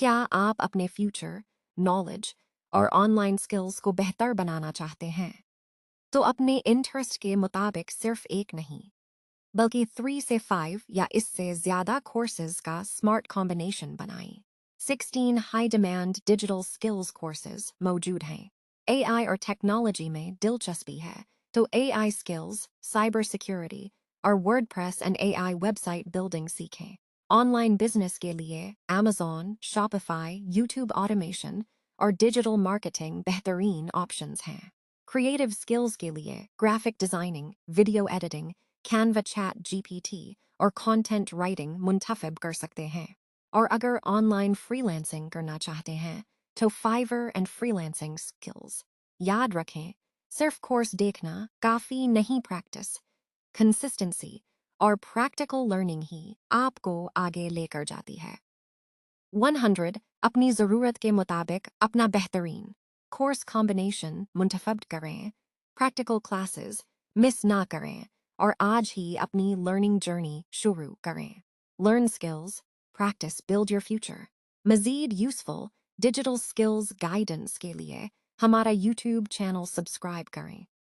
क्या आप अपने फ्यूचर, नॉलेज और ऑनलाइन स्किल्स को बेहतर बनाना चाहते हैं? तो अपने इंटरेस्ट के मुताबिक सिर्फ एक नहीं, बल्कि 3 से 5 या इससे ज़्यादा कोर्सेज का स्मार्ट कॉम्बिनेशन बनाएं। 16 high demand digital skills courses मौजूद हैं। एआई और टेक्नोलॉजी में दिलचस्पी है तो एआई स्किल्स, साइबर सिक्योरिटी और WordPress and AI website building सीखें। ऑनलाइन बिजनेस के लिए Amazon, Shopify, यूट्यूब ऑटोमेशन और डिजिटल मार्केटिंग बेहतरीन ऑप्शंस हैं। क्रिएटिव स्किल्स के लिए graphic designing, video editing, Canva Chat GPT और कंटेंट राइटिंग मुंतखब कर सकते हैं। और अगर ऑनलाइन फ्रीलांसिंग करना चाहते हैं तो फाइवर एंड फ्रीलांसिंग स्किल्स। याद रखें, सिर्फ कोर्स देखना काफ़ी नहीं, प्रैक्टिस, कंसिस्टेंसी और प्रैक्टिकल लर्निंग ही आपको आगे लेकर जाती है। 100 अपनी ज़रूरत के मुताबिक अपना बेहतरीन कोर्स कॉम्बिनेशन मुंतखब करें, प्रैक्टिकल क्लासेस मिस ना करें और आज ही अपनी लर्निंग जर्नी शुरू करें। Learn skills, practice, build your future. मज़ीद यूज़फुल डिजिटल स्किल्स गाइडेंस के लिए हमारा यूट्यूब चैनल सब्सक्राइब करें।